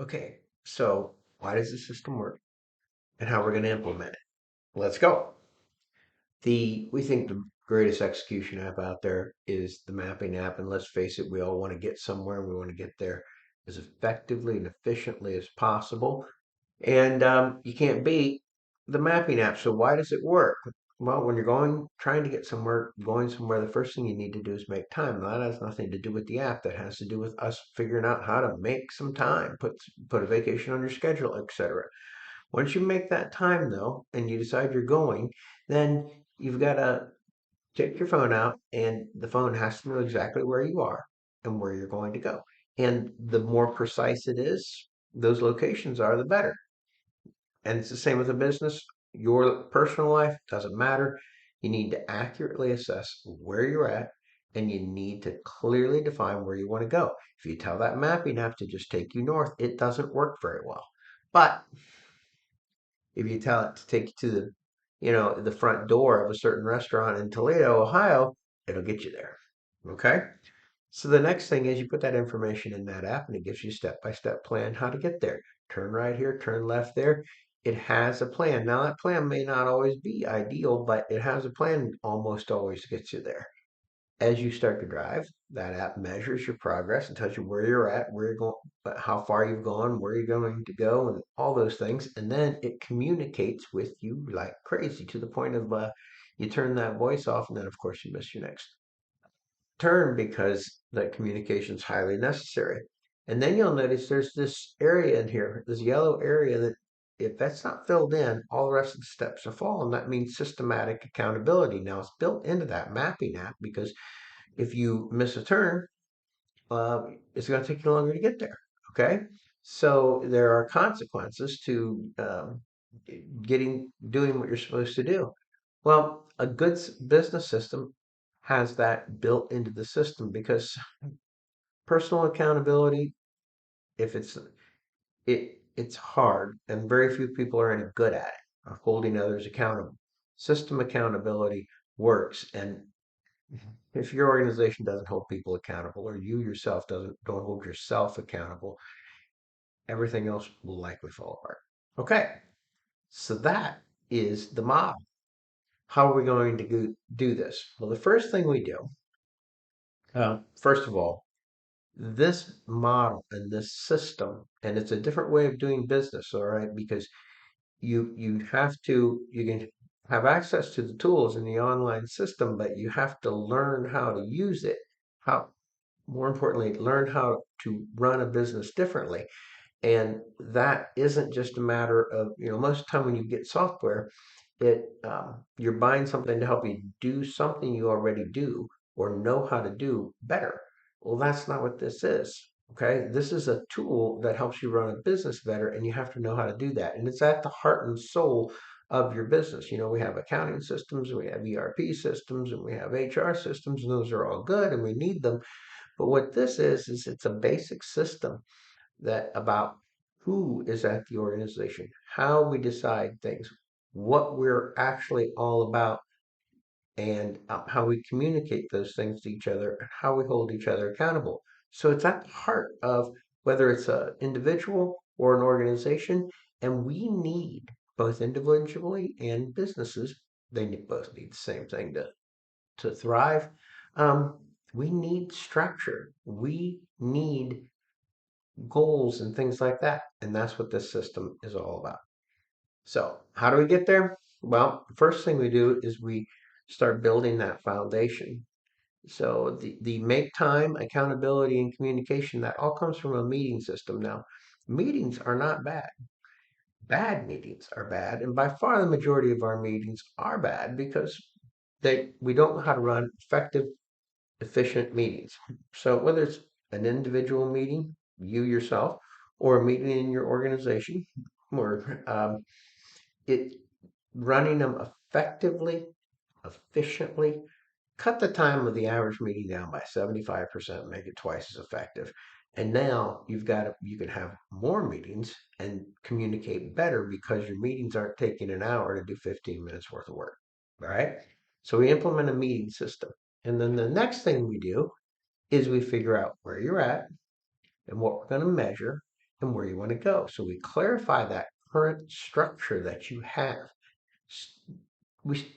Okay, so why does the system work and how we're going to implement it? Let's go. We think the greatest execution app out there is the mapping app, and let's face it, we all want to get somewhere. We want to get there as effectively and efficiently as possible. And you can't beat the mapping app. So why does it work? Well, when you're trying to get somewhere, going somewhere, the first thing you need to do is make time. Now, that has nothing to do with the app. That has to do with us figuring out how to make some time, put a vacation on your schedule, etc. Once you make that time though, and you decide you're going, then you've got to take your phone out, and the phone has to know exactly where you are and where you're going to go. And the more precise it is, those locations are, the better. And it's the same with a business. Your personal life doesn't matter. You need to accurately assess where you're at, and you need to clearly define where you want to go. If you tell that mapping app to just take you north, it doesn't work very well. But if you tell it to take you to the front door of a certain restaurant in Toledo, Ohio, it'll get you there. Okay? So the next thing is you put that information in that app and it gives you step-by-step plan how to get there. Turn right here, turn left there. It has a plan. Now that plan may not always be ideal, but it has a plan, almost always gets you there. As you start to drive, that app measures your progress and tells you where you're at, where you're going, how far you've gone, where you're going to go, and all those things. And then it communicates with you like crazy to the point of you turn that voice off, and then of course you miss your next turn because that communication is highly necessary. And then you'll notice there's this area in here, this yellow area that if that's not filled in, all the rest of the steps are fallen. That means systematic accountability. Now it's built into that mapping app because if you miss a turn, it's going to take you longer to get there. Okay, so there are consequences to doing what you're supposed to do. Well, a good business system has that built into the system because personal accountability, if it's hard and very few people are any good at it, holding others accountable. System accountability works, and if your organization doesn't hold people accountable or you yourself don't hold yourself accountable, everything else will likely fall apart. Okay, so that is the model. How are we going to do this? Well, the first thing we do, first of all, this model and this system, and it's a different way of doing business, all right, because you can have access to the tools in the online system, but you have to learn how to use it. How More importantly, learn how to run a business differently. And that isn't just a matter of, most of the time when you get software, you're buying something to help you do something you already do or know how to do better. Well, that's not what this is. Okay. This is a tool that helps you run a business better, and you have to know how to do that. And it's at the heart and soul of your business. We have accounting systems, we have ERP systems, and we have HR systems, and those are all good and we need them. But what this is it's a basic system that about who is at the organization, how we decide things, what we're actually all about, and how we communicate those things to each other, and how we hold each other accountable. So it's at the heart of whether it's an individual or an organization, and we need both individually and businesses. Both need the same thing to thrive. Um, we need structure. We need goals and things like that. And that's what this system is all about. So, how do we get there? Well, the first thing we do is we start building that foundation. So, the make time, accountability, and communication, that all comes from a meeting system. Now, meetings are not bad. Bad meetings are bad. And by far the majority of our meetings are bad because we don't know how to run effective, efficient meetings. So whether it's an individual meeting, you yourself, or a meeting in your organization, or it running them effectively, efficiently, cut the time of the average meeting down by 75%, make it twice as effective. And now you can have more meetings and communicate better because your meetings aren't taking an hour to do 15 minutes worth of work. All right. So we implement a meeting system. And then the next thing we do is we figure out where you're at and what we're going to measure. and where you want to go. So we clarify that current structure that you have.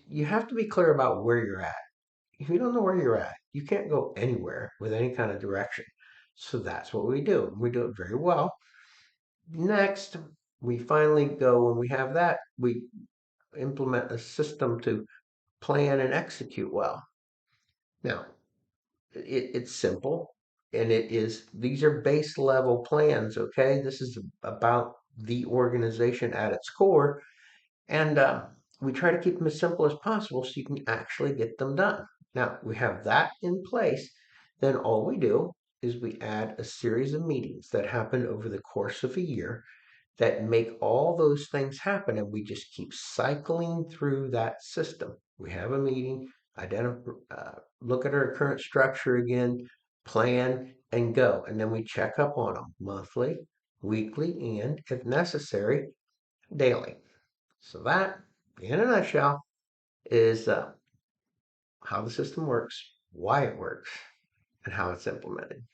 You have to be clear about where you're at. If you don't know where you're at, you can't go anywhere with any kind of direction. So that's what we do. We do it very well. Next, we finally go, when we have that, we implement a system to plan and execute well. Now, it's simple, and these are base level plans, okay? This is about the organization at its core, and we try to keep them as simple as possible so you can actually get them done. Now, we have that in place, then all we do is we add a series of meetings that happen over the course of a year that make all those things happen, and we just keep cycling through that system. We have a meeting, look at our current structure again, plan, and go. And then we check up on them monthly, weekly, and if necessary, daily. So that, in a nutshell, is how the system works, why it works, and how it's implemented.